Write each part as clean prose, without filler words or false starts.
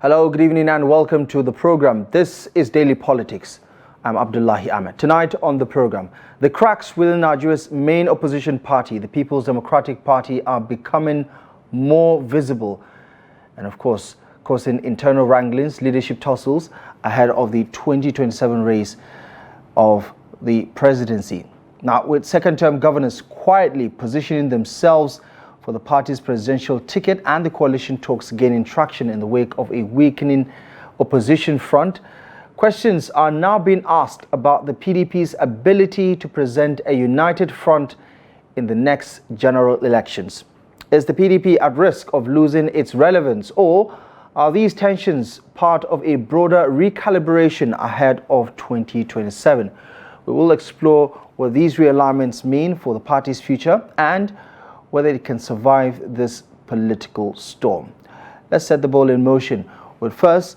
Hello, good evening and welcome to the program. This is Daily Politics. I'm Abdullahi Ahmed. Tonight on the program, the cracks within Nigeria's main opposition party, the People's Democratic Party, are becoming more visible and of course causing internal wranglings, leadership tussles ahead of the 2027 race of the presidency. Now, with second-term governors quietly positioning themselves for the party's presidential ticket and the coalition talks gaining traction in the wake of a weakening opposition front, questions are now being asked about the PDP's ability to present a united front in the next general elections. Is the PDP at risk of losing its relevance, or are these tensions part of a broader recalibration ahead of 2027? We will explore what these realignments mean for the party's future and whether it can survive this political storm. Let's set the ball in motion with first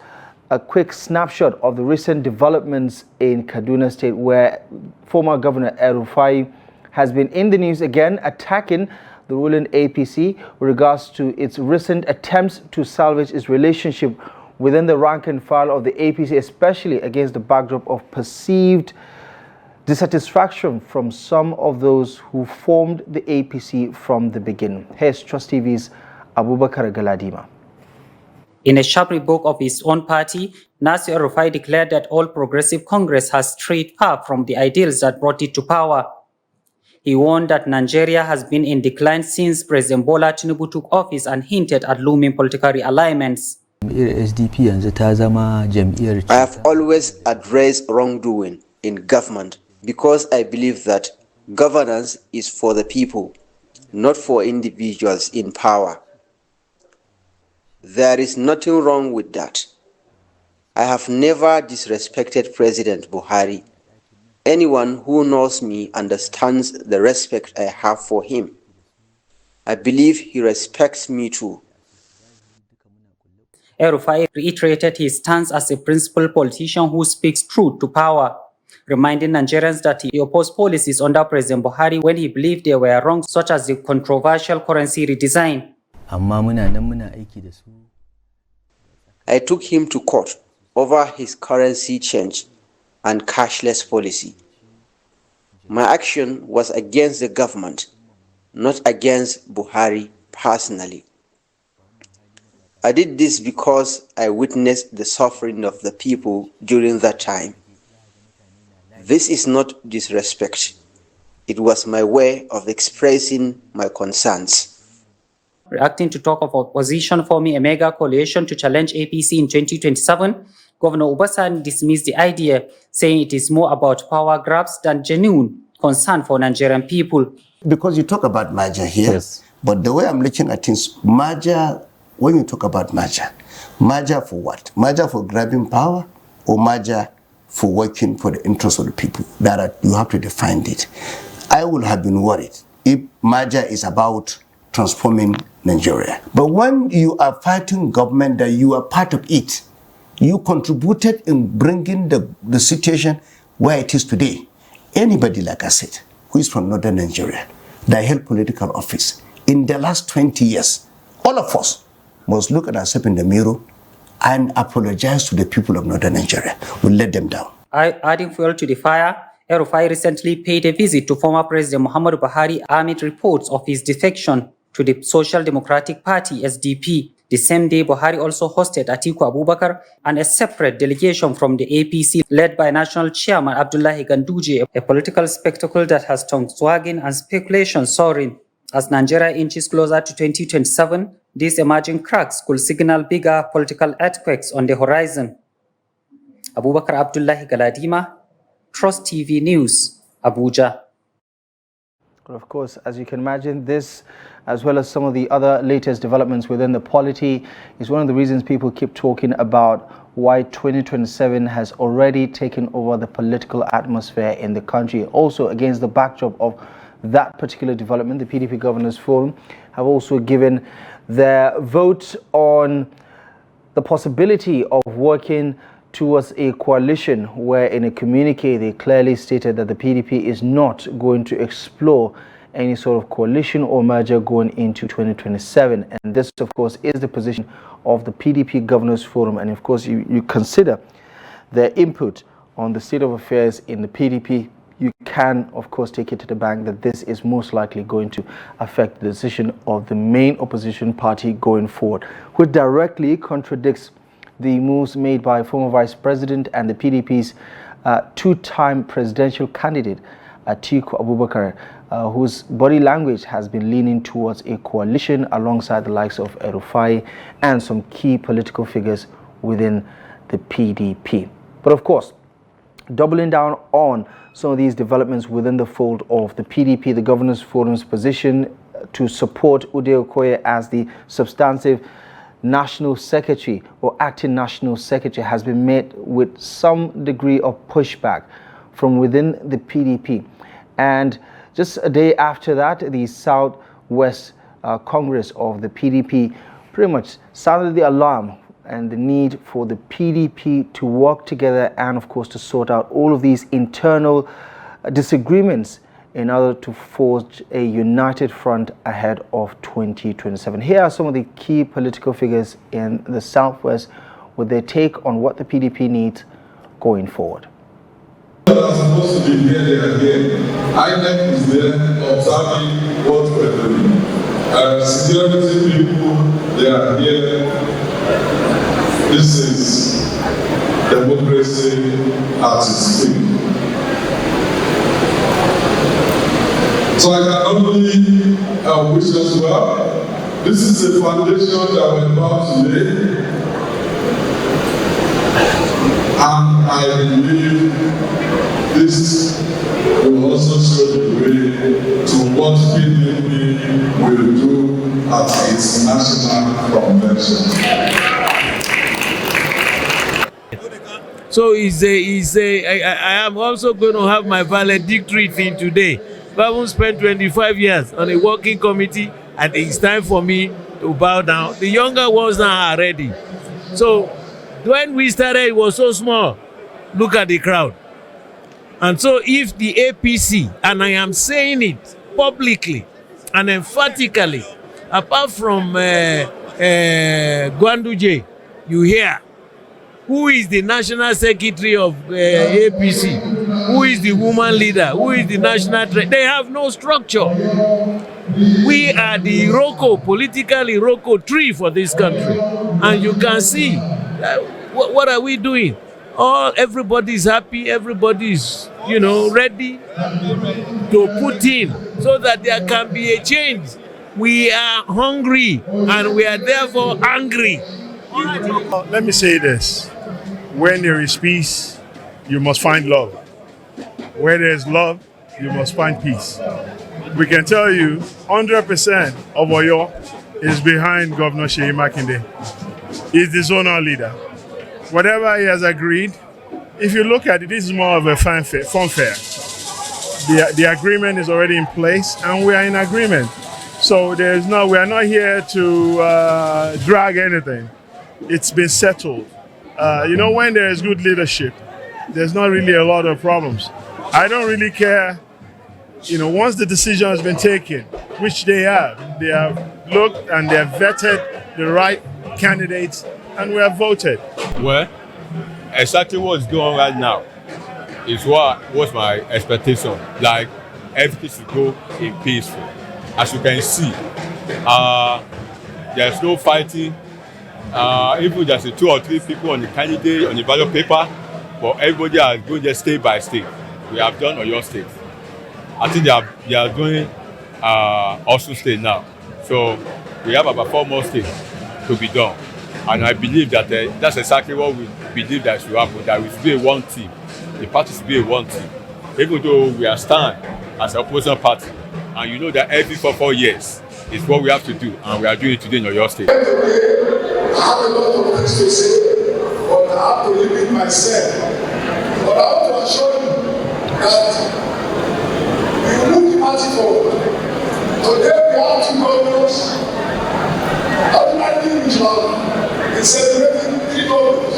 a quick snapshot of the recent developments in Kaduna State, where former Governor El-Rufai has been in the news again, attacking the ruling APC with regards to its recent attempts to salvage its relationship within the rank and file of the APC, especially against the backdrop of perceived dissatisfaction from some of those who formed the APC from the beginning. Here's Trust TV's Abubakar Galadima. In a sharp rebuke of his own party, Nasir El-Rufai declared that All Progressive Congress has strayed far from the ideals that brought it to power. He warned that Nigeria has been in decline since President Bola Tinubu took office and hinted at looming political realignments. I have always addressed wrongdoing in government because I believe that governance is for the people, not for individuals in power. There is nothing wrong with that. I have never disrespected President Buhari. Anyone who knows me understands the respect I have for him. I believe he respects me too. El-Rufai reiterated his stance as a principled politician who speaks truth to power, reminding Nigerians that he opposed policies under President Buhari when he believed they were wrong, such as the controversial currency redesign. I took him to court over his currency change and cashless policy. My action was against the government, not against Buhari personally. I did this because I witnessed the suffering of the people during that time. This is not disrespect. It was my way of expressing my concerns. Reacting to talk of opposition forming a mega coalition to challenge APC in 2027, Governor Obasanjo dismissed the idea, saying it is more about power grabs than genuine concern for Nigerian people. Because you talk about merger here, yes, but the way I'm looking at things, merger, when you talk about merger for what? Merger for grabbing power or merger for working for the interests of the people? That you have to define it. I would have been worried if merger is about transforming Nigeria. But when you are fighting government that you are part of it, you contributed in bringing the situation where it is today. Anybody, like I said, who is from northern Nigeria, that held political office in the last 20 years, all of us must look at ourselves in the mirror and apologize to the people of northern Nigeria. We'll let them down. Adding fuel to the fire, El-Rufai recently paid a visit to former President Muhammadu Buhari amid reports of his defection to the Social Democratic Party, SDP. The same day, Buhari also hosted Atiku Abubakar and a separate delegation from the APC led by National Chairman Abdullahi Ganduje, a political spectacle that has tongues wagging and speculation soaring. As Nigeria inches closer to 2027, these emerging cracks could signal bigger political earthquakes on the horizon. Abubakar Abdullahi Galadima, Trust TV News, Abuja. Well, of course, as you can imagine, this, as well as some of the other latest developments within the polity, is one of the reasons people keep talking about why 2027 has already taken over the political atmosphere in the country. Also, against the backdrop of that particular development, the PDP Governors Forum have also given their vote on the possibility of working towards a coalition, where in a communique they clearly stated that the PDP is not going to explore any sort of coalition or merger going into 2027. And this, of course, is the position of the PDP Governors Forum. And of course, you consider their input on the state of affairs in the PDP, you can, of course, take it to the bank that this is most likely going to affect the decision of the main opposition party going forward, which directly contradicts the moves made by former Vice President and the PDP's two-time presidential candidate, Atiku Abubakar, whose body language has been leaning towards a coalition alongside the likes of El-Rufai and some key political figures within the PDP. But of course, doubling down on some of these developments within the fold of the PDP, the Governors Forum's position to support Ude Okoye as the substantive National Secretary or acting National Secretary has been met with some degree of pushback from within the PDP. And just a day after that, the Southwest Congress of the PDP pretty much sounded the alarm and the need for the PDP to work together and, of course, to sort out all of these internal disagreements in order to forge a united front ahead of 2027. Here are some of the key political figures in the Southwest with their take on what the PDP needs going forward. Are supposed to be here again. INEC is there observing what we're doing. Security people, they are here. This is democracy at its peak. So I can only wish us well. This is the foundation that we're about to lay. And I believe this will also show the way to what PDP will do at its national convention. So I am also going to have my valedictory thing today. I haven't spent 25 years on a working committee, and it's time for me to bow down. The younger ones now are ready. So when we started, it was so small. Look at the crowd. And so if the APC, and I am saying it publicly and emphatically, apart from Gwanduje, you hear, who is the national secretary of APC? Who is the woman leader? Who is the national treasurer? They have no structure. We are the Iroko, political Iroko tree for this country. And you can see, what are we doing? Everybody is happy, everybody is, ready to put in so that there can be a change. We are hungry and we are therefore angry. Let me say this. When there is peace, you must find love. Where there is love, you must find peace. We can tell you 100% of Oyo is behind Governor Seyi Makinde. He's the zonal leader. Whatever he has agreed, if you look at it, this is more of a fanfare. The agreement is already in place and we are in agreement. So we are not here to drag anything. It's been settled. When there is good leadership, there's not really a lot of problems. I don't really care, once the decision has been taken, which they have looked and they have vetted the right candidates and we have voted. Well, exactly what's going on right now is what was my expectation. Like, everything should go in peaceful. As you can see, there's no fighting. Even there's 2 or 3 people on the candidate, on the ballot paper, but everybody is going just state by state. We have done Oyo State. I think they are doing Osun State now. So we have about 4 more states to be done. And I believe that that's exactly what we believe that should happen, that we should be a one team. The party should be a one team. Even though we are stand as an opposition party, and you know that every 4 years is what we have to do, and we are doing it today in Oyo State. I have a lot of things to say, but I have to limit myself. But I want to assure you that we will move the party forward. Today we have 2 governors. Abdullahi is celebrating 3 governors.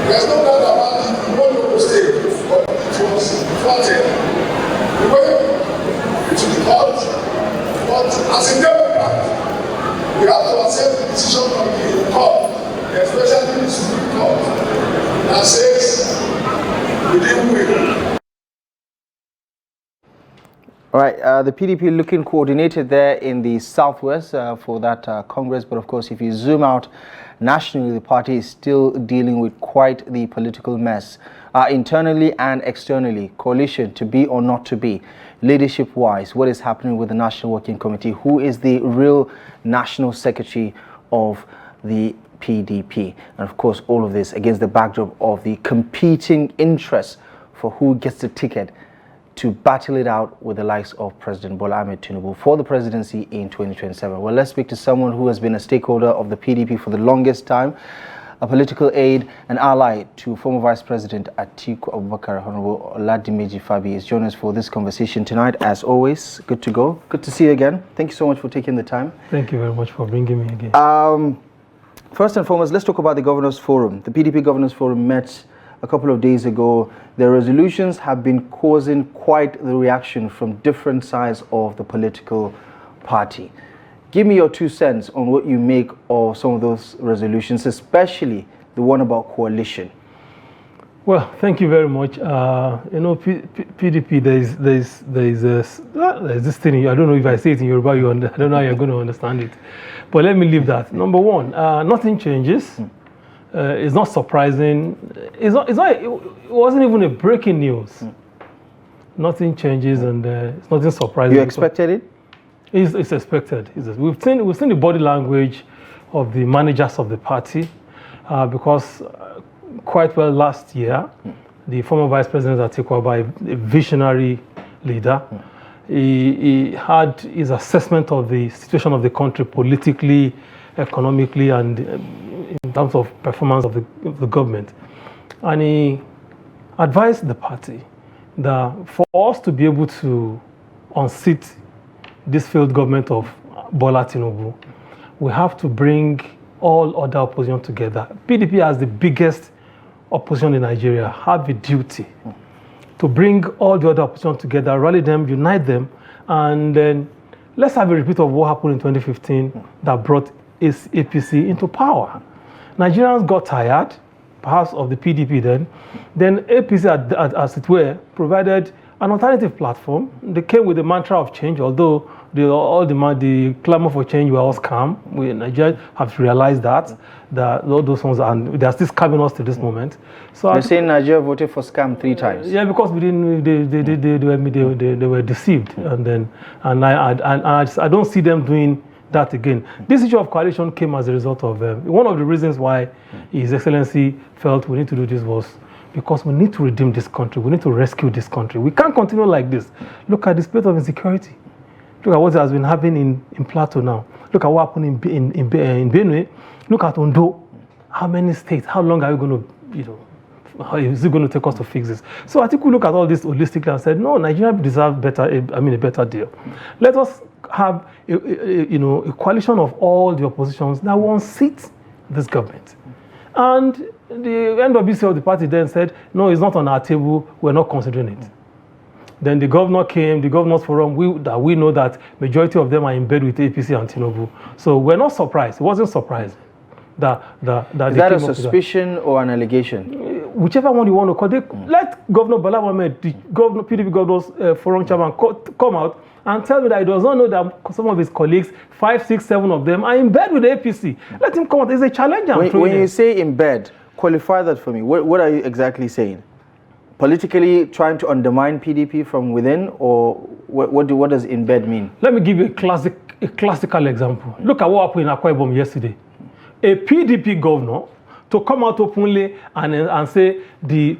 There's no doubt about it. We want to stay, but it was flooded. We went to the especially the Supreme Court, that says we didn't win. All right, the PDP looking coordinated there in the southwest for that Congress, but of course, if you zoom out nationally, the party is still dealing with quite the political mess, internally and externally. Coalition to be or not to be, leadership-wise, what is happening with the National Working Committee? Who is the real National Secretary of the PDP? And of course, all of this against the backdrop of the competing interests for who gets the ticket to battle it out with the likes of President Ahmed Tinubu for the presidency in 2027. Well, let's speak to someone who has been a stakeholder of the PDP for the longest time, a political aide and ally to former Vice President Atiku Abubakar. Honorable Olamide Fabiyi is joining us for this conversation tonight. As always, good to go. Good to see you again. Thank you so much for taking the time. Thank you very much for bringing me again. First and foremost, let's talk about the Governors Forum. The PDP Governors Forum met a couple of days ago. The resolutions have been causing quite the reaction from different sides of the political party. Give me your 2 cents on what you make of some of those resolutions, especially the one about coalition. Well, thank you very much. PDP, there's this thing. I don't know if I say it in Yoruba, I don't know how you're going to understand it. But let me leave that. Number one, nothing changes. It's not surprising. It wasn't even a breaking news. Nothing changes, and it's nothing surprising. You expected it? It's expected. We've seen the body language of the managers of the party, because quite well last year, the former Vice President Atiku, a visionary leader, he had his assessment of the situation of the country politically, economically, and in terms of performance of the government. And he advised the party that for us to be able to unseat this failed government of Bola Tinubu, we have to bring all other opposition together. PDP, as the biggest opposition in Nigeria, have a duty to bring all the other opposition together, rally them, unite them, and then let's have a repeat of what happened in 2015 that brought APC into power. Nigerians got tired, perhaps of the PDP then APC, as it were, provided an alternative platform. They came with the mantra of change, although the clamor for change were all scam. Nigerians have realized that all those ones, and they are still scamming us to this moment. So you're saying Nigeria voted for scam 3 times? Yeah, because they were deceived, and I don't see them doing that again. This issue of coalition came as a result of one of the reasons why His Excellency felt we need to do this was because we need to redeem this country. We need to rescue this country. We can't continue like this. Look at the state of insecurity. Look at what has been happening in Plateau now. Look at what happened in Benue. Look at Ondo. How many states? How long are you going to, how is it going to take us to fix this? So I think we look at all this holistically and said, no, Nigeria deserves a better deal. Let us have a coalition of all the oppositions that will unseat this government. And the NWC of the party then said, no, it's not on our table, we're not considering it. Then the governor came, the governors forum, we know that majority of them are in bed with APC and Tinubu. So we're not surprised, it wasn't surprising. Is that a suspicion or an allegation? Whichever one you want to call it. Let Governor Bala Mohammed, the PDP Governors Forum Chairman, come out and tell me that he does not know that some of his colleagues, 5, 6, 7 of them, are in bed with the APC. Let him come out. It's a challenge. When you say in bed, qualify that for me. What are you exactly saying? Politically trying to undermine PDP from within, or what does in bed mean? Let me give you a classical example. Look at what happened in Akwa Ibom yesterday. A PDP governor to come out openly and say the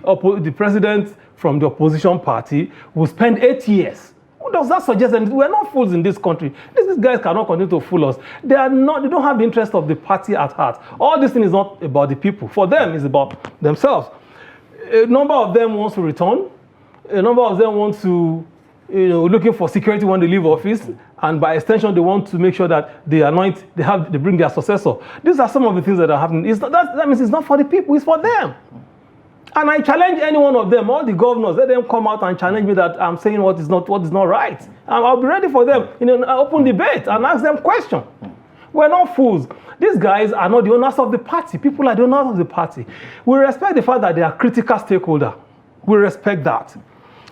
president from the opposition party will spend 8 years. What does that suggest? And we're not fools in this country. These guys cannot continue to fool us. They don't have the interest of the party at heart. All this thing is not about the people. For them, it's about themselves. A number of them wants to return. A number of them want to, looking for security when they leave office, and by extension, they want to make sure that they bring their successor. These are some of the things that are happening. That means it's not for the people, it's for them. And I challenge any one of them, all the governors, let them come out and challenge me that I'm saying what is not right. And I'll be ready for them in an open debate and ask them questions. We're not fools. These guys are not the owners of the party. People are the owners of the party. We respect the fact that they are critical stakeholder. We respect that.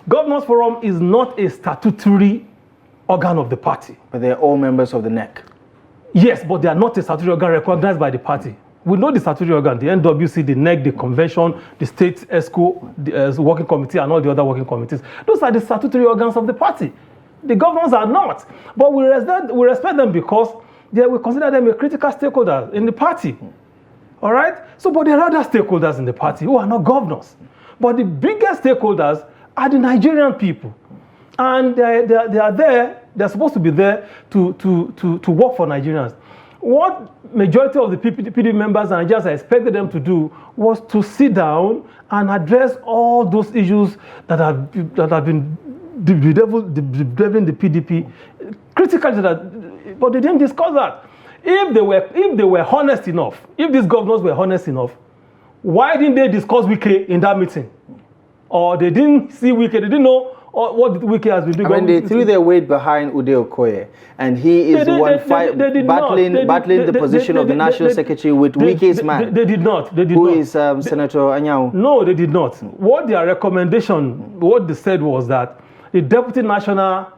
Governors Forum is not a statutory organ of the party. But they're all members of the NEC. Yes, but they are not a statutory organ recognized by the party. We know the statutory organ, the NWC, the NEC, the convention, the state ESCO, the working committee, and all the other working committees. Those are the statutory organs of the party. The governors are not. But we respect them because we consider them a critical stakeholder in the party. All right? So, but there are other stakeholders in the party who are not governors. But the biggest stakeholders are the Nigerian people. And they are there, they're supposed to be there to work for Nigerians. What majority of the PDP members and Nigerians expected them to do was to sit down and address all those issues that have been bedeviling the PDP critically, but they didn't discuss that. If they were honest enough, if these governors were honest enough, why didn't they discuss Wike in that meeting? Or they didn't see Wike, they didn't know what Wike has been doing. I mean, they threw their weight behind Ude Okoye, and he is the one battling the position of the National Secretary with Wike's man. They did not. Who is Senator Anyao? No, they did not. What their recommendation, what they said was that the Deputy National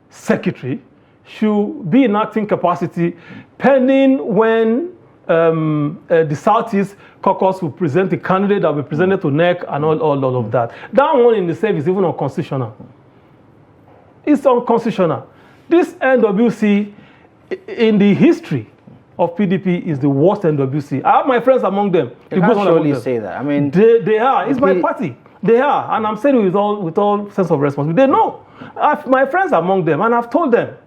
Secretary should be in acting capacity pending when the Southeast caucus will present a candidate that will be presented to NEC and all of that. That one in the itself is even unconstitutional. It's unconstitutional. This NWC in the history of PDP is the worst NWC. I have my friends among them. You can't surely say that. I mean, they are. It's my party. They are, and I'm saying it with all sense of responsibility. They know. I have my friends among them, and I've told them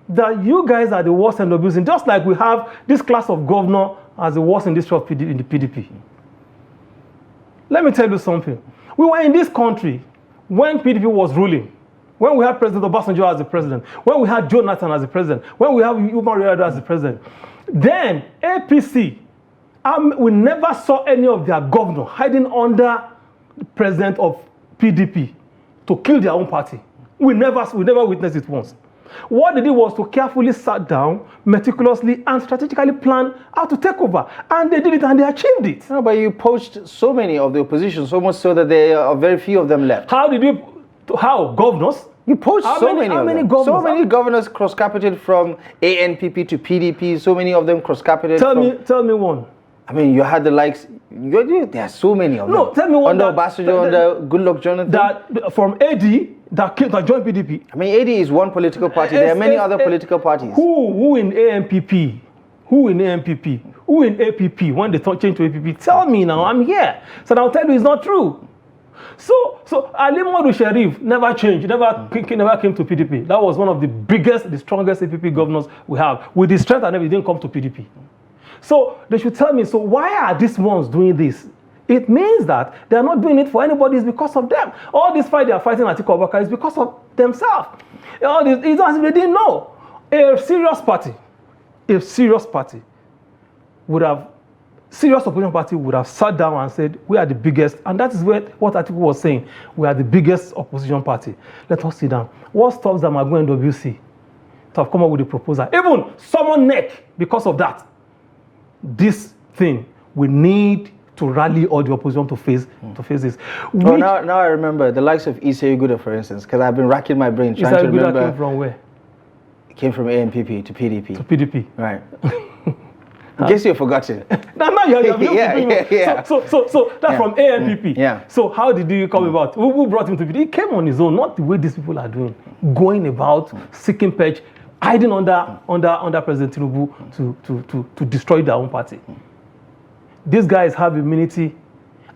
that you guys are the worst NWC, just like we have this class of governor as the worst in this of in the PDP. Let me tell you something. We were in this country when PDP was ruling, when we had President Obasanjo as the president, when we had Jonathan as the president, when we have Umar Yar'Adua as the president. Then APC, we never saw any of their governors hiding under the president of PDP to kill their own party. We never witnessed it once. What they did was to carefully sit down, meticulously, and strategically plan how to take over. And they did it, and they achieved it. No, but you poached so many of the opposition, so much so that there are very few of them left. How? Governors? You poached so many governors. So many governors cross-carpeted from ANPP to PDP. So many of them cross-carpeted. Tell me one. I mean, you had the likes. There are so many of them. No, tell me one. Under Obasanjo, under Goodluck Jonathan. That from AD that joined PDP. I mean, AD is one political party. There are many other political parties. Who in ANPP? Who in ANPP? Who in APP? When they change to APP, tell me now. I'm here. So I'll tell you it's not true. So Ali Modu Sharif never changed. Never came to PDP. That was one of the biggest, the strongest APP governors we have. With the strength and everything, didn't come to PDP. So they should tell me, so why are these ones doing this? It means that they are not doing it for anybody, it's because of them. All this fight they are fighting Atiku Abubakar is because of themselves. It's as if they didn't know. A serious opposition party would have sat down and said, we are the biggest, and that is what Atiku was saying. We are the biggest opposition party. Let us sit down. What stops them at going NWC to have come up with a proposal? Even someone NEC because of that. This thing, we need to rally all the opposition to face this. Now I remember the likes of Issa Yuguda, for instance, because I've been racking my brain trying to remember. Came from where? It came from ANPP to PDP. To PDP. Right. In case you've forgotten. No, yeah. So that's from ANPP. Yeah. So how did you come about? Who brought him to PDP? He came on his own, not the way these people are doing, going about seeking perch, hiding under President Tinubu to destroy their own party. These guys have immunity,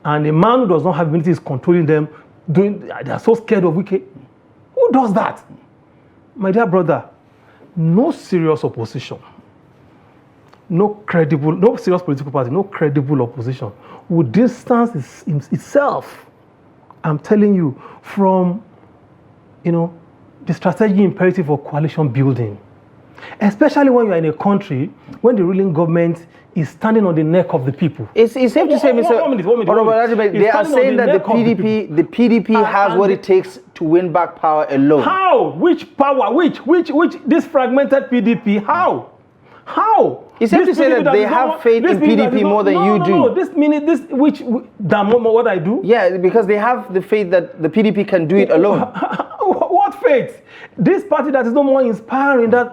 and a man who does not have immunity is controlling them. They are so scared of Wike. Who does that? My dear brother, no serious opposition, no serious political party, no credible opposition would distance itself, I'm telling you, from the strategic imperative of coalition building. Especially when you are in a country when the ruling government is standing on the neck of the people. It's safe to say, Mr. They are saying that the PDP has what it takes to win back power alone. How? Which power? Which this fragmented PDP? How? How? You seem to say that they have faith in PDP more than you do. No, this meaning what I do? Yeah, because they have the faith that the PDP can do it alone. What faith? This party that is no more inspiring, that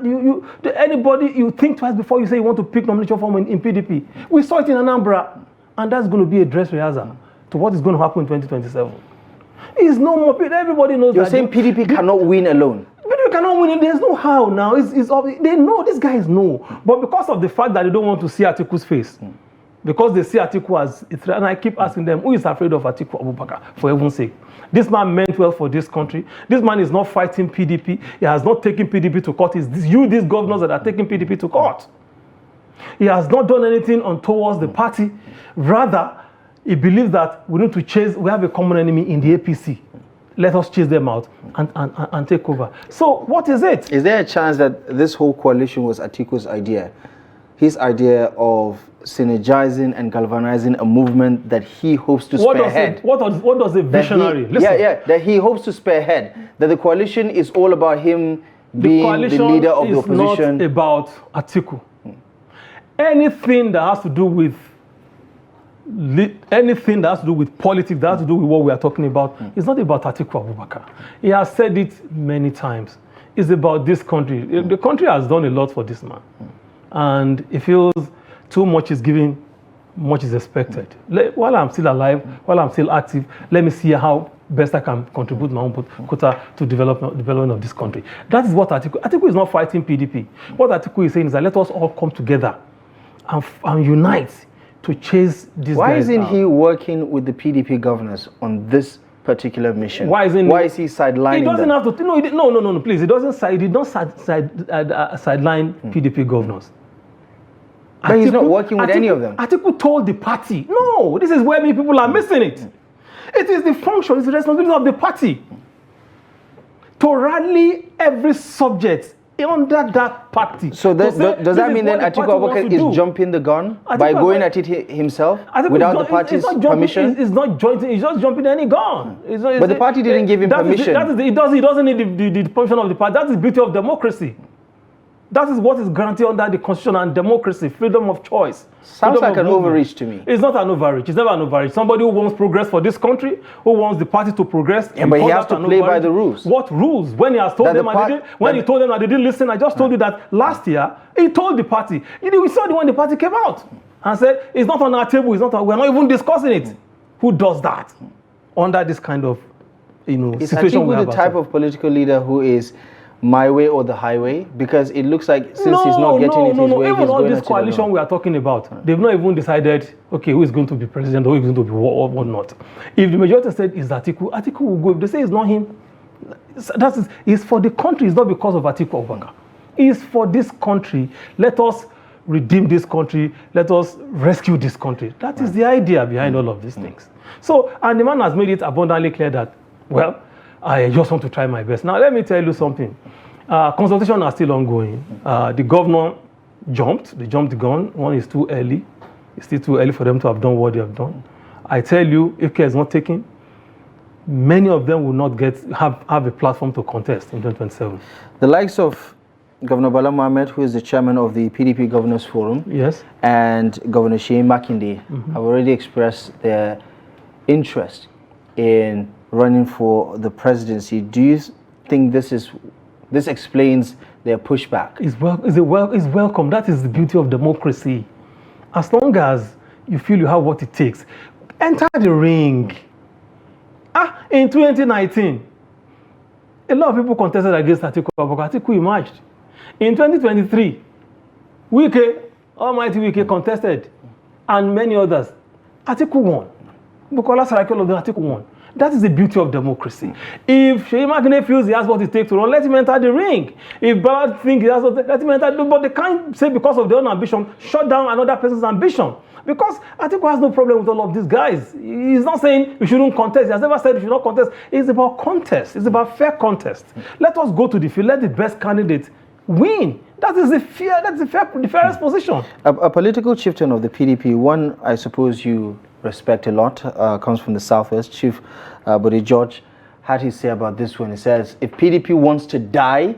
anybody, you think twice before you say you want to pick nomination form in PDP. We saw it in Anambra, and that's going to be a dress rehearsal to what is going to happen in 2027. It's no more. Everybody knows. You're saying PDP cannot win alone. PDP cannot win. There's no how now. They know. These guys know. But because of the fact that they don't want to see Atiku's face, because they see Atiku as a threat, and I keep asking them, who is afraid of Atiku Abubakar? For heaven's sake, this man meant well for this country. This man is not fighting PDP. He has not taken PDP to court. It's these governors that are taking PDP to court. He has not done anything towards the party. Rather, he believes that we need to chase, we have a common enemy in the APC. Let us chase them out and take over. So what is it? Is there a chance that this whole coalition was Atiku's idea? His idea of synergizing and galvanizing a movement that he hopes to spearhead? What does a visionary... That he hopes to spearhead. That the coalition is all about him being the leader of the opposition. It's not about Atiku. Anything that has to do with politics, that has to do with what we are talking about, it's not about Atiku Abubakar. He has said it many times. It's about this country. The country has done a lot for this man. And he feels too much is given, much is expected. While I'm still alive, while I'm still active, let me see how best I can contribute my own quota to development of this country. That is what Atiku is not fighting PDP. What Atiku is saying is that let us all come together and unite to chase these guys. Why isn't he working with the PDP governors on this particular mission? Why is he sidelining He doesn't them? have to. No, please. He did not sideline PDP governors. But he's not working with any of them. Atiku told the party, no, this is where many people are missing it. It is the function, it's the responsibility of the party to rally every subject under that party. So does that mean that Atiku Abubakar is jumping the gun by going at it himself without the party's permission? He's not joining, he's just jumping any gun. But the party didn't give him permission. He doesn't need the permission of the party. That is the beauty of democracy. That is what is granted under the constitution and democracy, freedom of choice. Sounds like an overreach to me. It's not an overreach. It's never an overreach. Somebody who wants progress for this country, who wants the party to progress. Yeah, but he has to play by the rules. What rules? When he has told them, he told them that they didn't listen, I just told you that last year, he told the party. We saw when the party came out and said, it's not on our table, we're not even discussing it. Who does that under this kind of situation? Is Atiku the type of political leader who is my way or the highway? Because it looks like since he's not getting it his way, even all this coalition we are talking about, they've not even decided, okay, who is going to be president or who is going to be what not. If the majority said is Atiku will go. If they say it's not him, it's for the country. It's not because of Atiku Abubakar. It's for this country. Let us redeem this country. Let us rescue this country. That is the idea behind all of these things. So, and the man has made it abundantly clear that, well, I just want to try my best. Now, let me tell you something. Consultations are still ongoing. The governor jumped. They jumped the gun. One is too early. It's still too early for them to have done what they have done. I tell you, if care is not taken, many of them will not have a platform to contest in 2027. The likes of Governor Bala Mohammed, who is the chairman of the PDP Governors Forum, yes, and Governor Sheyi Makinde have already expressed their interest in running for the presidency. Do you think this explains their pushback? It's welcome. That is the beauty of democracy. As long as you feel you have what it takes, enter the ring. In 2019, a lot of people contested against Atiku Abubakar. Atiku emerged. In 2023, Almighty Wike contested, and many others. Atiku won. Bukola Saraki, all of them, Atiku won. That is the beauty of democracy. If Sheyi Makinde feels he has what it takes to run, let him enter the ring. If Bala thinks he has what let him enter the ring. But they can't say because of their own ambition, shut down another person's ambition. Because Atiku has no problem with all of these guys. He's not saying you shouldn't contest. He has never said you should not contest. It's about contest. It's about fair contest. Let us go to the field. Let the best candidate win. That is the fairest position. A political chieftain of the PDP, one I suppose you respect a lot, comes from the Southwest, Chief Bode George, had his say about this when he says, if PDP wants to die,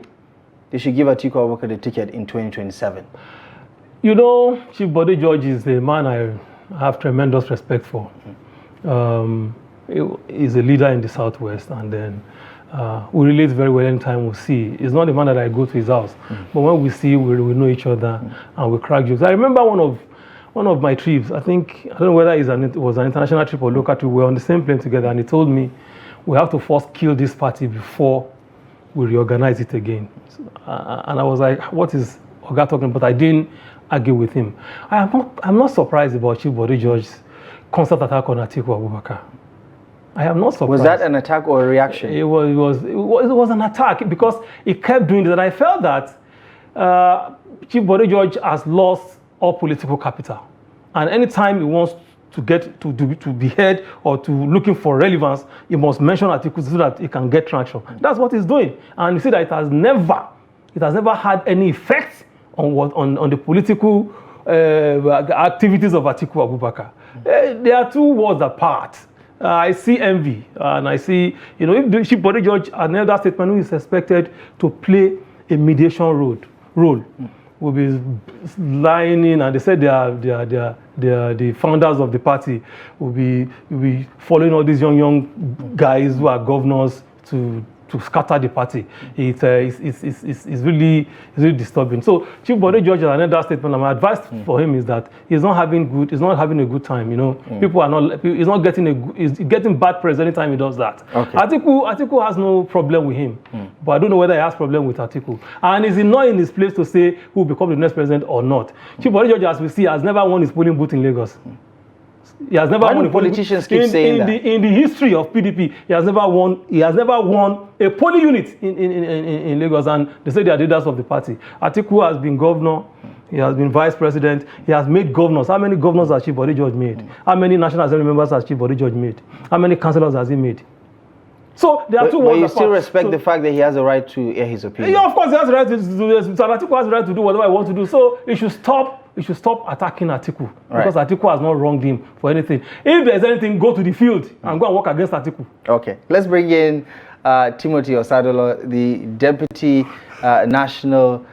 they should give Atiku Abubakar the ticket in 2027. You know, Chief Bode George is a man I have tremendous respect for. He's a leader in the Southwest, and then we relate very well anytime we see. He's not the man that I go to his house, but when we see, we know each other and we crack jokes. I remember one of my trips. I don't know whether it was an international trip or local trip. We were on the same plane together, and he told me we have to first kill this party before we reorganize it again. And I was like, what is Oga talking about? I didn't argue with him. I'm not surprised about Chief Bode George's constant attack on Atiku Abubakar. I am not surprised. Was that an attack or a reaction? It was an attack because he kept doing it, and I felt that Chief Bode George has lost all political capital, and anytime he wants to get to be heard or to looking for relevance, he must mention Atiku so that he can get traction. That's what he's doing, and you see that it has never had any effect on the political activities of Atiku Abubakar. They are two worlds apart. I see envy, and I see, if Chief Bode George, another statement who is expected to play a mediation role, will be lying in, and they said they are the founders of the party, will be following all these young guys who are governors to scatter the party. It's really disturbing. So Chief Bode George, another statement, my advice for him is that he's not having a good time. He's getting bad press anytime he does that. Okay. Atiku has no problem with him, but I don't know whether he has problem with Atiku. And is he not in his place to say who will become the next president or not? Chief Bode George, as we see, has never won his polling booth in Lagos. He has never won. Politicians keep saying that in the history of PDP, he has never won a polling unit in Lagos, and they say they are leaders of the party. Atiku has been governor, he has been vice president, he has made governors. How many governors has Chief Bode George made? How many National Assembly members has Chief Bode George made? How many councillors has he made? So there are two worlds. But you still respect the fact that he has a right to air his opinion. Yeah, of course, he has the right to do this. Atiku has the right to do whatever he wants to do. So he should stop attacking Atiku, because Atiku has not wronged him for anything. If there's anything, go to the field and go and work against Atiku. Okay, let's bring in Timothy Osadolor, the Deputy National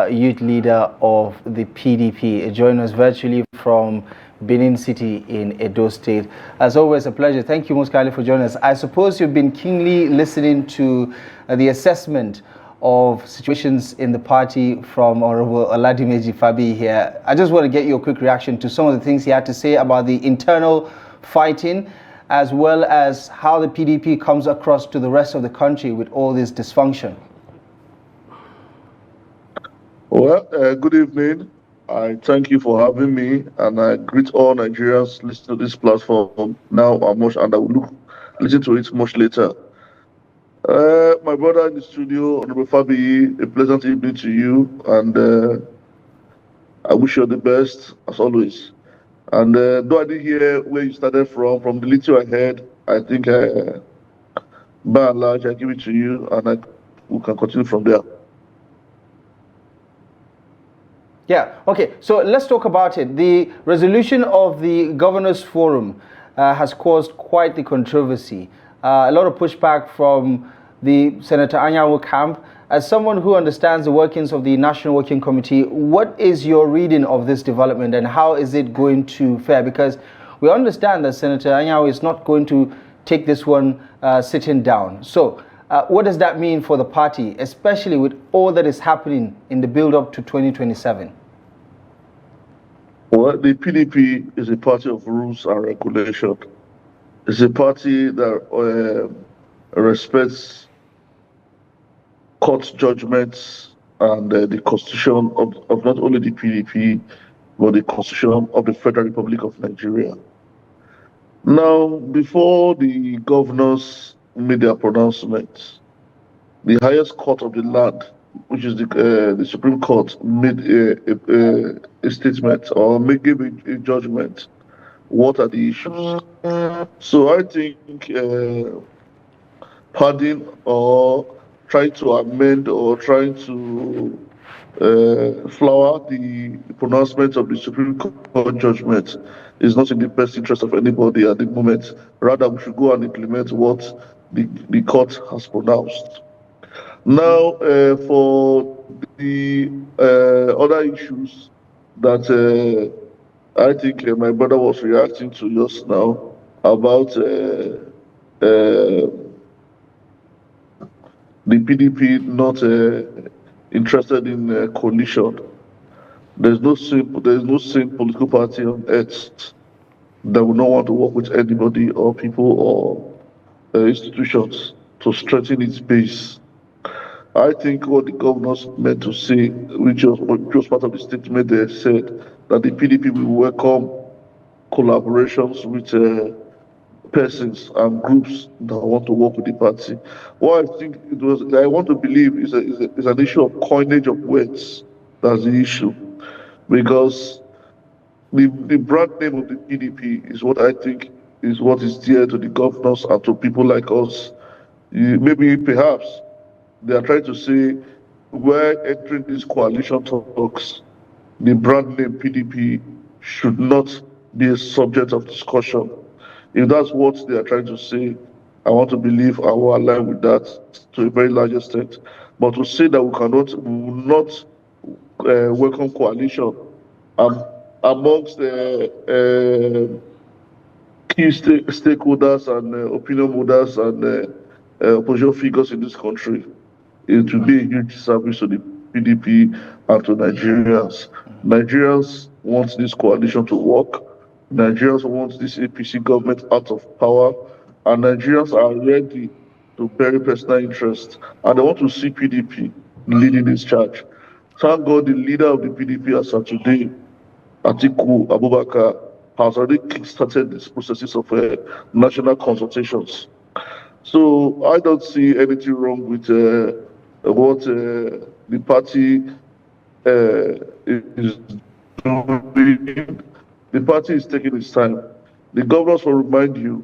Youth Leader of the PDP. Join us virtually from Benin City in Edo State. As always, a pleasure. Thank you most kindly for joining us. I suppose you've been keenly listening to the assessment of situations in the party from Honorable Olamide Fabiyi here. I just want to get your quick reaction to some of the things he had to say about the internal fighting, as well as how the PDP comes across to the rest of the country with all this dysfunction. Well, good evening. I thank you for having me, and I greet all Nigerians listening to this platform now and I will listen to it much later. My brother in the studio, Honorable Fabiyi, a pleasant evening to you, and I wish you the best as always. And though I didn't hear where you started from the little I heard, I think by and large I give it to you, and we can continue from there. Yeah, okay, so let's talk about it. The resolution of the Governors Forum has caused quite the controversy. A lot of pushback from the Senator Anyanwu camp. As someone who understands the workings of the National Working Committee, what is your reading of this development, and how is it going to fare? Because we understand that Senator Anyanwu is not going to take this one sitting down. So what does that mean for the party, especially with all that is happening in the build-up to 2027? Well, the PDP is a party of rules and regulation. It's a party that respects court judgments and the constitution of not only the PDP, but the constitution of the Federal Republic of Nigeria. Now, before the governors made their pronouncements, the highest court of the land, which is the Supreme Court, made a statement or gave a judgment. What are the issues? So I think padding or trying to amend or trying to flower the pronouncement of the Supreme Court judgment is not in the best interest of anybody at the moment. Rather, we should go and implement what the court has pronounced. Now, for the other issues, that I think my brother was reacting to just now about the PDP not interested in coalition. There's no sane political party on earth that would not want to work with anybody or people or institutions to strengthen its base. I think what the governors meant to say, which was part of the statement they said, that the PDP will welcome collaborations with persons and groups that want to work with the party. What I think I want to believe is an issue of coinage of words. That's the issue. Because the brand name of the PDP is what I think is what is dear to the governors and to people like us. Maybe perhaps they are trying to say we're entering these coalition talks. The brand name PDP should not be a subject of discussion. If that's what they are trying to say, I want to believe I will align with that to a very large extent. But to say that we will not welcome coalition amongst the key stakeholders and opinion holders and opposition figures in this country, it will be a huge service to the PDP and to Nigerians. Nigerians want this coalition to work. Nigerians want this APC government out of power. And Nigerians are ready to bury personal interest. And they want to see PDP leading this charge. Thank God the leader of the PDP as of today, Atiku Abubakar, has already kickstarted these processes of national consultations. So I don't see anything wrong with what the party is doing. The party is taking its time. The governors will remind you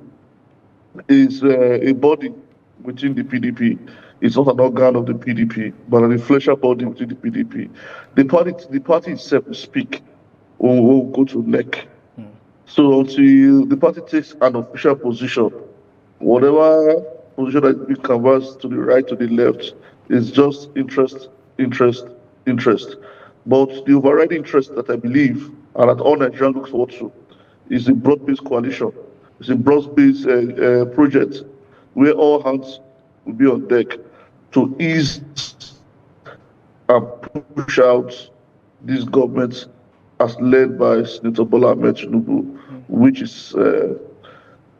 is a body within the PDP. It's not an organ of the PDP, but an influential body within the PDP. The party itself will speak when we go to NEC. So until the party takes an official position, whatever position that we canvass to the right, to the left, is just interest. But the overriding interest that I believe, and that all Nigerians look forward to, is a broad-based coalition. It's a broad-based project where all hands will be on deck to ease and push out this government as led by Senator Ahmed Tinubu, which is,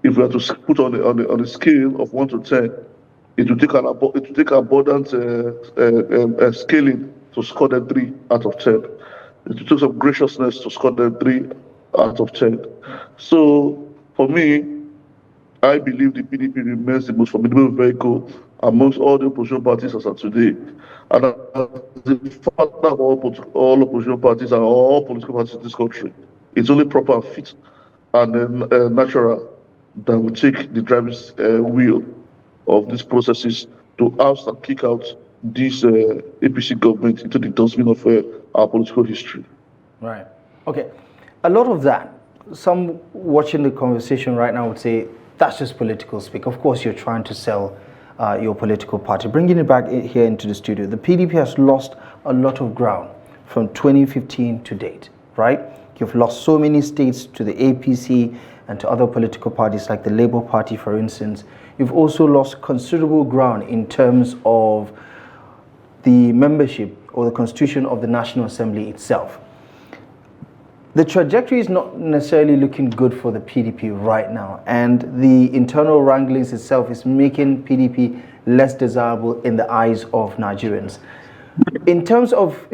if we are to put on a scale of 1 to 10, it will take abundant scaling to score them 3 out of 10. It will take some graciousness to score them 3 out of 10. So for me, I believe the PDP remains the most formidable vehicle amongst all the opposition parties as of today. And as the father of all opposition parties and all political parties in this country, it's only proper and fit and natural that we take the driver's wheel of these processes to oust and kick out this APC government into the dustbin of our political history. Right. Okay. A lot of that, some watching the conversation right now would say, that's just political speak. Of course, you're trying to sell your political party. Bringing it back here into the studio, the PDP has lost a lot of ground from 2015 to date, right? You've lost so many states to the APC and to other political parties like the Labour Party, for instance. You've also lost considerable ground in terms of the membership or the constitution of the National Assembly itself. The trajectory is not necessarily looking good for the PDP right now, and the internal wranglings itself is making PDP less desirable in the eyes of Nigerians. In terms of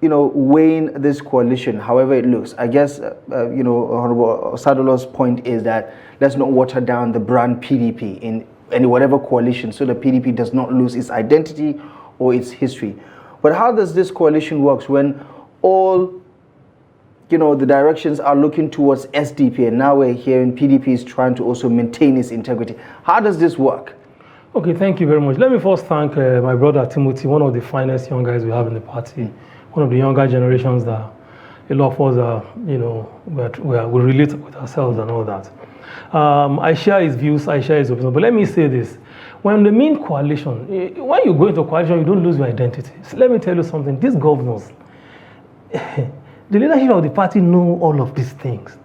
weighing this coalition, however it looks, I guess Honorable Osadolor's point is that let's not water down the brand PDP in whatever coalition, so the PDP does not lose its identity or its history. But how does this coalition work when all the directions are looking towards SDP, and now we're hearing PDP is trying to also maintain its integrity? How does this work? Okay, thank you very much. Let me first thank my brother Timothy, one of the finest young guys we have in the party, one of the younger generations that a lot of us are, we relate with ourselves and all that. I share his views, I share his opinion, but let me say this. When the main coalition, when you go into a coalition, you don't lose your identity. So let me tell you something, these governors, The leadership of the party know all of these things.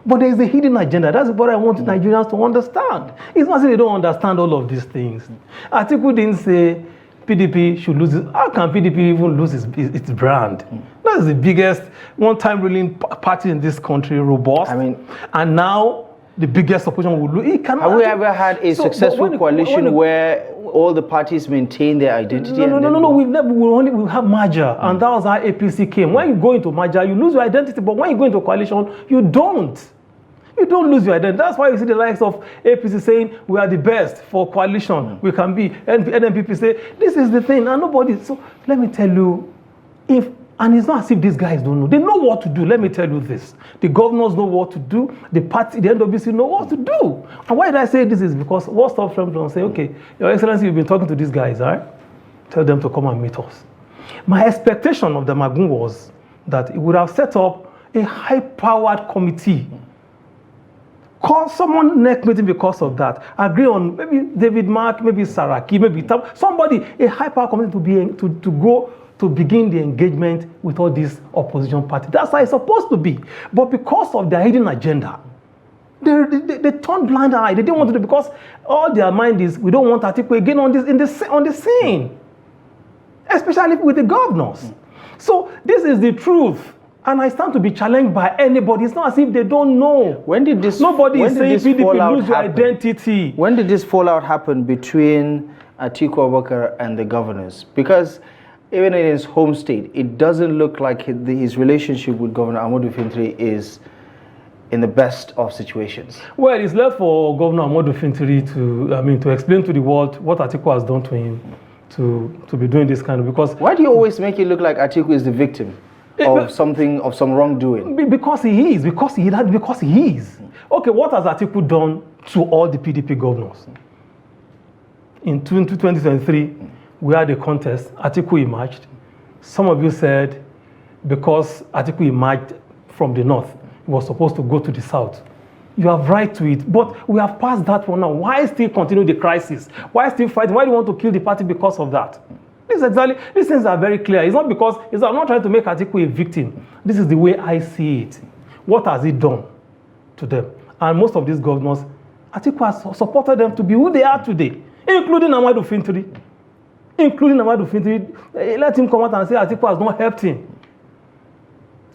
But there is a hidden agenda. That's what I want Nigerians to understand. It's not that they don't understand all of these things. Atiku didn't say PDP should lose it. How can PDP even lose its brand? That's the biggest one-time ruling party in this country, robust. And now the biggest opposition will lose. Have we ever had a successful coalition where all the parties maintain their identity? No. We'll have merger, and that was how APC came. When you go into merger, you lose your identity, but when you go into coalition, you don't. You don't lose your identity. That's why you see the likes of APC saying we are the best for coalition. We can be. And NPP say this is the thing, and nobody. So let me tell you, and it's not as if these guys don't know. They know what to do. Let me tell you this. The governors know what to do. The party, the NWC know what to do. And why did I say this is because what stops them from saying, okay, Your Excellency, you've been talking to these guys, right? Tell them to come and meet us. My expectation of the Magun was that it would have set up a high-powered committee. Call someone next meeting because of that. Agree on maybe David Mark, maybe Saraki, maybe somebody, a high-powered committee to go to begin the engagement with all these opposition parties. That's how it's supposed to be. But because of their hidden agenda, they turned blind eye. They didn't want to do it because all their mind is, we don't want Atiku again on the scene, especially with the governors. So this is the truth. And I stand to be challenged by anybody. It's not as if they don't know. When did this? Nobody is saying PDP lose your identity. When did this fallout happen between Atiku Abubakar and the governors? Because even in his home state, it doesn't look like his relationship with Governor Ahmed Fintiri is in the best of situations. Well, it's left for Governor Ahmed Fintiri to explain to the world what Atiku has done to him to be doing this kind of, because why do you always make it look like Atiku is the victim of some wrongdoing? Because he is. Because he is. Okay, what has Atiku done to all the PDP governors? In 2023, we had a contest. Atiku emerged. Some of you said because Atiku emerged from the north, he was supposed to go to the south. You have right to it, but we have passed that one now. Why still continue the crisis? Why still fight? Why do you want to kill the party because of that? These things are very clear. It's not because I'm not trying to make Atiku a victim. This is the way I see it. What has he done to them? And most of these governors, Atiku has supported them to be who they are today, including Ahmed Fintiri. Let him come out and say Atiku has not helped him.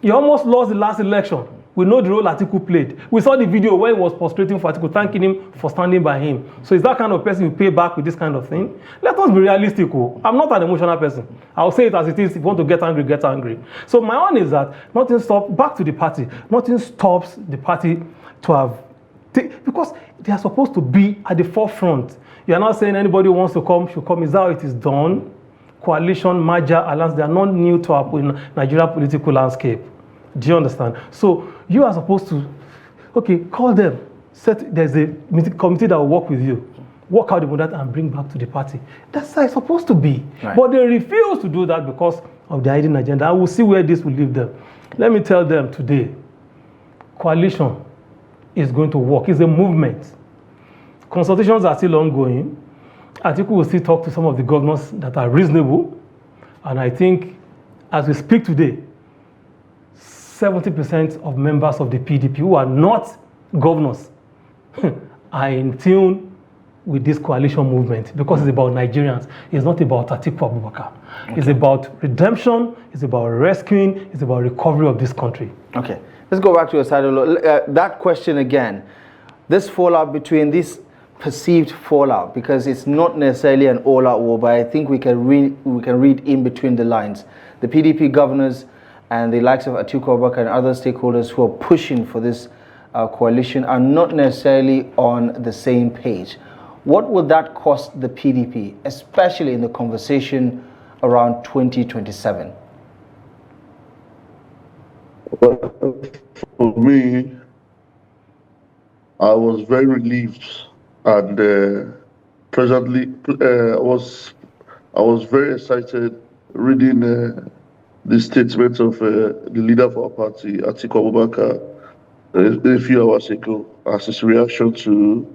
He almost lost the last election. We know the role Atiku played. We saw the video where he was prostrating for Atiku, thanking him for standing by him. So is that kind of person you pay back with this kind of thing? Let us be realistic. I'm not an emotional person. I'll say it as it is. If you want to get angry, get angry. So my own is that nothing stops, back to the party, nothing stops the party to have, because they are supposed to be at the forefront. You are not saying anybody who wants to come should come. Is that how it is done? Coalition, merger, alliance, they are not new to our Nigeria political landscape. Do you understand? So you are supposed to, okay, call them. There's a committee that will work with you. Work out the model and bring back to the party. That's how it's supposed to be. Right. But they refuse to do that because of the hidden agenda. I will see where this will leave them. Let me tell them today, coalition is going to work. It's a movement. Consultations are still ongoing. Atiku will still talk to some of the governors that are reasonable. And I think as we speak today, 70% of members of the PDP who are not governors are in tune with this coalition movement because it's about Nigerians. It's not about Atiku Abubakar. Okay. It's about redemption, it's about rescuing, it's about recovery of this country. Okay, let's go back to Osadolor. That question again, this fallout between this perceived fallout, because it's not necessarily an all-out war, but I think we can read in between the lines. The PDP governors and the likes of Atiku Abubakar and other stakeholders who are pushing for this coalition are not necessarily on the same page. What would that cost the PDP, especially in the conversation around 2027? Well, for me, I was very relieved, and presently I was very excited reading the statement of the leader of our party, Atiku Abubakar, a few hours ago, as his reaction to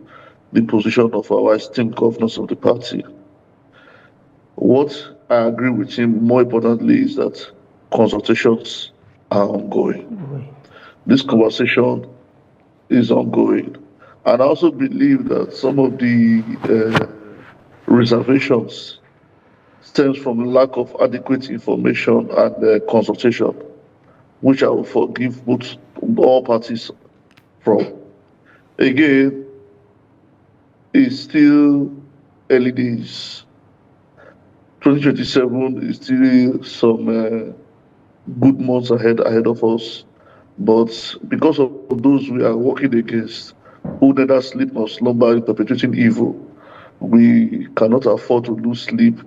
the position of our esteemed governors of the party. What I agree with him, more importantly, is that consultations are ongoing. This conversation is ongoing. And I also believe that some of the reservations stems from lack of adequate information and consultation, which I will forgive all parties from. Again, it's still early days. 2027 is still some good months ahead of us. But because of those we are working against, who neither sleep nor slumber in perpetrating evil, we cannot afford to lose sleep.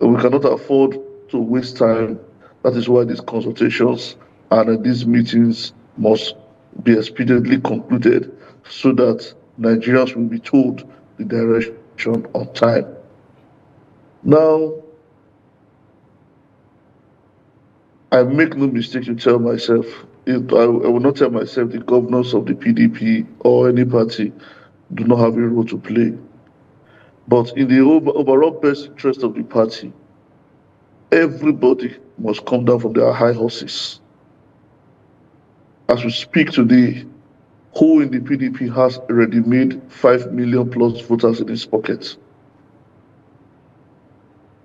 We cannot afford to waste time. That is why these consultations and these meetings must be expediently concluded so that Nigerians will be told the direction on time. Now, I make no mistake to tell myself, I will not tell myself the governors of the PDP or any party do not have a role to play. But in the overall best interest of the party, everybody must come down from their high horses. As we speak today, who in the PDP has already made 5 million plus voters in his pocket?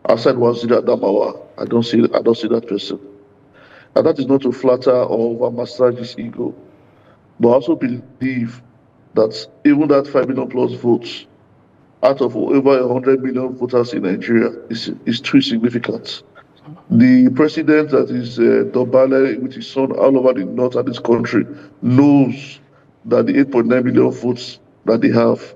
Aside Waziri Adamawa, I don't see that person. And that is not to flatter or overmassage his ego, but I also believe that even that 5 million plus votes out of over 100 million voters in Nigeria is too significant. The president that is Dobale with his son all over the north of this country knows that the 8.9 million votes that they have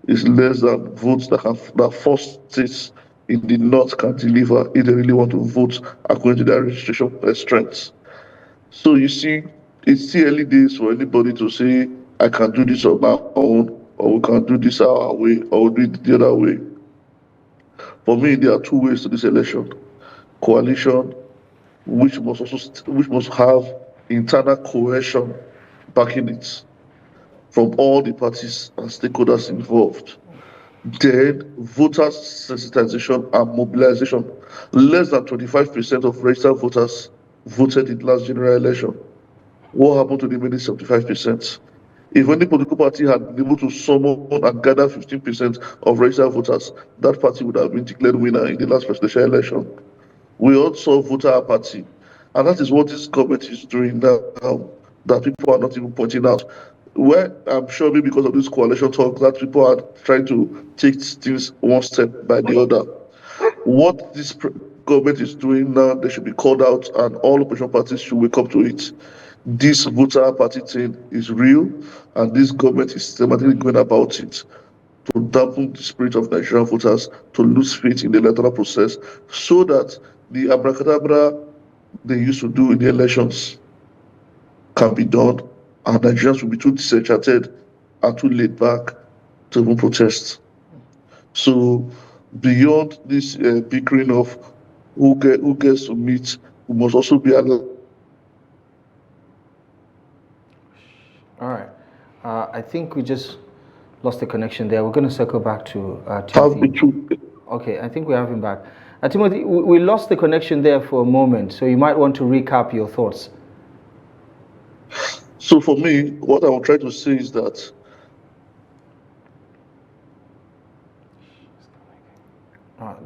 is less than votes that 4 states in the north can deliver if they really want to vote according to their registration strengths. So you see, it's still early days for anybody to say, I can do this on my own, or we can do this our way, or we'll do it the other way. For me, there are 2 ways to this election. Coalition, which must have internal cohesion backing it from all the parties and stakeholders involved. Then voters sensitization and mobilization. Less than 25% of registered voters voted in the last general election. What happened to the remaining 75%? If any political party had been able to summon and gather 15% of registered voters, that party would have been declared winner in the last presidential election. We all saw voter apathy, and that is what this government is doing now, that people are not even pointing out. Well, I'm sure maybe because of this coalition talk that people are trying to take things one step by the other. What this government is doing now, they should be called out, and all opposition parties should wake up to it. This voter apathy thing is real, and this government is systematically going about it to dampen the spirit of Nigerian voters, to lose faith in the electoral process, so that the abracadabra they used to do in the elections can be done, and Nigerians will be too disenchanted and too laid back to even protest. So beyond this bickering of who gets to meet, we must also be alert. All right. I think we just lost the connection there. We're going to circle back to Timothy. Okay, I think we have him back. Timothy, we lost the connection there for a moment, so you might want to recap your thoughts. So for me, what I will try to say is that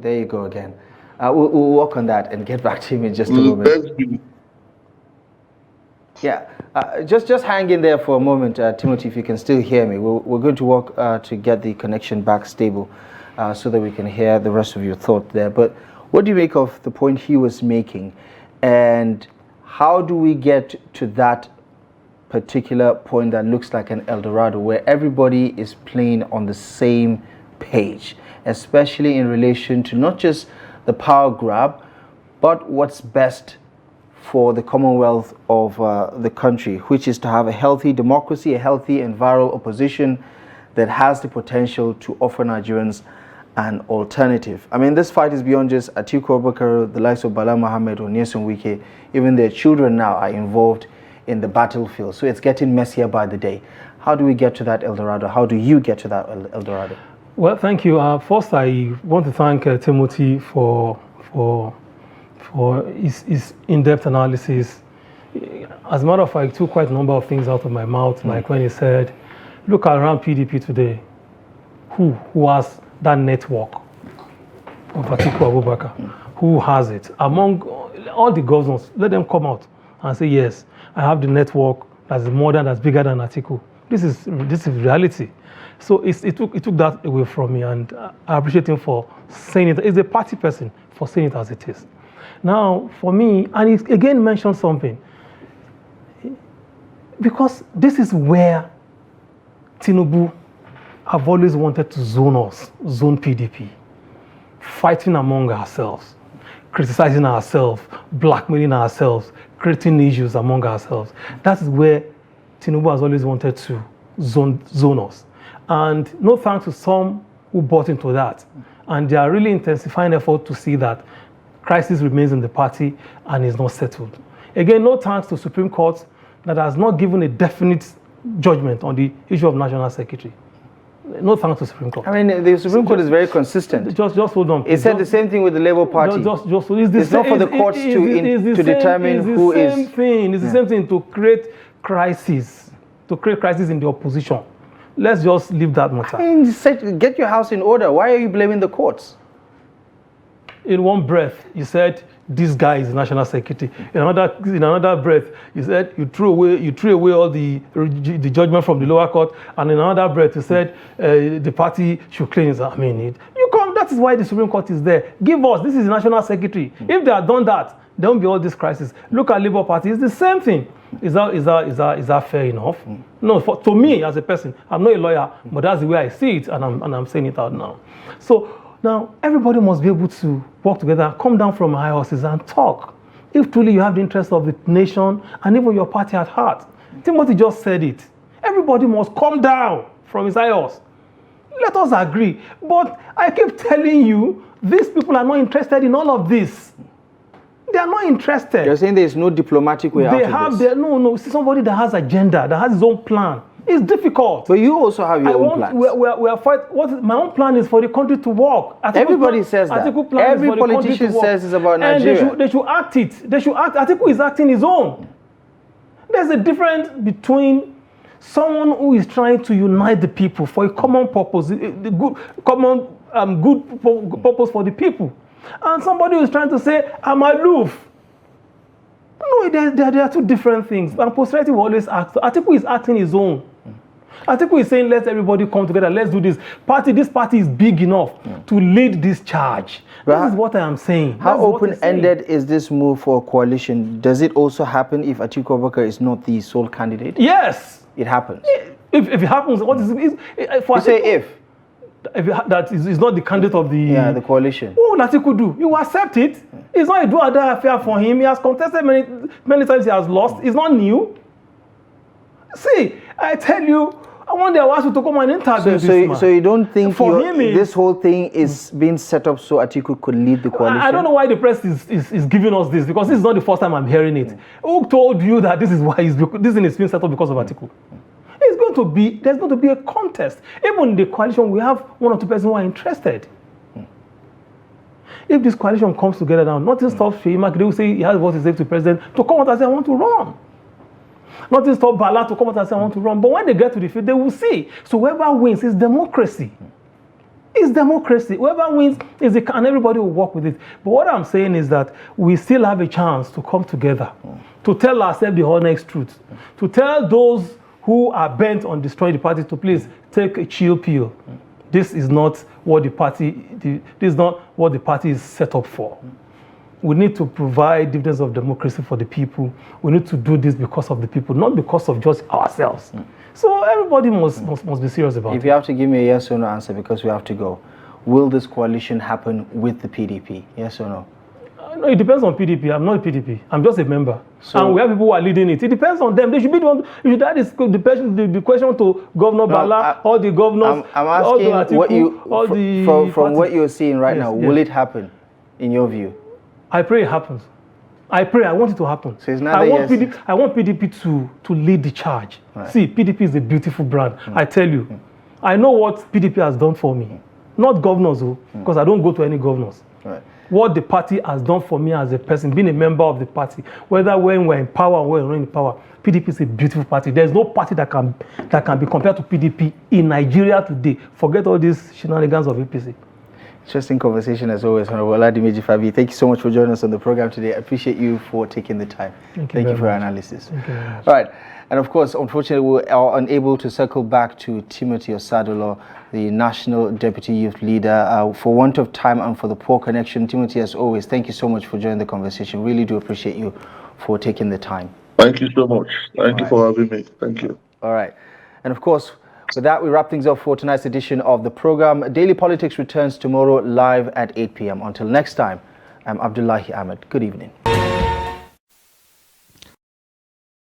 there you go again. We'll work on that and get back to him in just a moment. Yeah, just hang in there for a moment, Timothy, if you can still hear me. We're going to work to get the connection back stable so that we can hear the rest of your thought there. But what do you make of the point he was making, and how do we get to that particular point that looks like an El Dorado, where everybody is playing on the same page, especially in relation to not just the power grab, but what's best for the Commonwealth of the country, which is to have a healthy democracy, a healthy and viral opposition that has the potential to offer Nigerians an alternative. I mean, this fight is beyond just Atiku Abubakar, the likes of Bala Mohammed or Nyesom Wike. Even their children now are involved in the battlefield. So it's getting messier by the day. How do we get to that El Dorado? How do you get to that El Dorado? Well, thank you. First, I want to thank Timothy for his in-depth analysis As a matter of fact, he took quite a number of things out of my mouth, like when he said, look around PDP today, who has that network of Atiku Abubakar? Who has it? Among all the governors, let them come out and say, yes, I have the network that's modern, that's bigger than Atiku. This is reality. So it took that away from me, and I appreciate him for saying it. He's a party person for saying it as it is. Now, for me, and he again mentioned something, because this is where Tinubu have always wanted to zone us, zone PDP, fighting among ourselves, criticizing ourselves, blackmailing ourselves, creating issues among ourselves. That is where Tinubu has always wanted to zone us. And no thanks to some who bought into that. And they are really intensifying effort to see that crisis remains in the party and is not settled. Again, no thanks to Supreme Court that has not given a definite judgment on the issue of National Secretary. No thanks to Supreme Court. I mean, the Supreme Court is very consistent. Just hold on. It said the same thing with the Labour Party. It's not for the courts to determine who is. It's the same thing. It's the same thing to create crisis in the opposition. Let's just leave that matter. I mean, get your house in order. Why are you blaming the courts? In one breath, you said this guy is the National Secretary. In another breath, you said you threw away all the judgment from the lower court, and in another breath, you said the party should clean it. I mean, that is why the Supreme Court is there. Give us, this is the National Secretary. If they had done that, there won't be all this crisis. Look at Labour Party, it's the same thing. Is that fair enough? No, to me as a person, I'm not a lawyer, but that's the way I see it, and I'm saying it out now. So now everybody must be able to work together, come down from high horses and talk. If truly you have the interest of the nation and even your party at heart. Timothy just said it. Everybody must come down from his high horse. Let us agree. But I keep telling you, these people are not interested in all of this. They are not interested. You're saying there is no diplomatic way out of this? No. See, somebody that has agenda, that has his own plan. It's difficult. But you also have your own plans. We are fighting. My own plan is for the country to work. Everybody says that. Every politician says it's about Nigeria. And they should act it. They should act. Atiku is acting his own. There's a difference between someone who is trying to unite the people for a common purpose, good purpose for the people, and somebody who is trying to say, I'm aloof. No, there are two different things. And posterity will always act. Atiku is acting his own. Atiku is saying, let everybody come together, let's do this. This party is big enough to lead this charge. This is what I am saying. How open-ended is this move for a coalition? Does it also happen if Atiku Abubakar is not the sole candidate? Yes. It happens. If it happens, what is it? You say if that is not the candidate of the coalition. What will Atiku do? You accept it. It's not a do-or-die affair for him. He has contested many times. He has lost. It's not new. See, I tell you, I want the ask you to come and interview this man. So you don't think this whole thing is being set up so Atiku could lead the coalition? I don't know why the press is giving us this, because this is not the first time I'm hearing it. Who told you that this is why this thing is being set up because of Atiku? There's going to be a contest. Even in the coalition, we have one or two persons who are interested. If this coalition comes together now, nothing stops Sheima. They will say he has what is to the president to come out and say, I want to run. Nothing stops Bala to come out and say, I want to run. But when they get to the field, they will see. So whoever wins is democracy. It's democracy. Whoever wins is and everybody will work with it. But what I'm saying is that we still have a chance to come together, to tell ourselves the honest truth, to tell those who are bent on destroying the party to please take a chill pill. This is not what the party is set up for. We need to provide dividends of democracy for the people. We need to do this because of the people, not because of just ourselves. So everybody must be serious about it. If you have to give me a yes or no answer, because we have to go, will this coalition happen with the PDP? Yes or no? No, it depends on PDP. I'm not a PDP. I'm just a member. And we have people who are leading it. It depends on them. They should be the one. You should ask the question to Governor Bala, all the governors. I'm asking from what you're seeing right now, will it happen in your view? I pray it happens. I want it to happen. So it's not I want PDP to lead the charge. Right. See, PDP is a beautiful brand. I tell you. I know what PDP has done for me. Not governors, because I don't go to any governors. Right. what the party has done for me as a person, being a member of the party, whether when we're in power or when we're not in power, PDP is a beautiful party. There's no party that can be compared to PDP in Nigeria today. Forget all these shenanigans of APC. Interesting conversation as always, Honorable Olamide Fabiyi. Thank you so much for joining us on the program today. I appreciate you for taking the time. Thank you for your analysis. Thank you very much. All right. And of course, unfortunately, we are unable to circle back to Timothy Osadolor, the National Deputy Youth Leader. For want of time and for the poor connection, Timothy, as always, thank you so much for joining the conversation. Really do appreciate you for taking the time. Thank you so much. Thank you for having me. Thank you. All right. And of course, with that, we wrap things up for tonight's edition of the program. Daily Politics returns tomorrow live at 8 p.m. Until next time, I'm Abdullahi Ahmed. Good evening.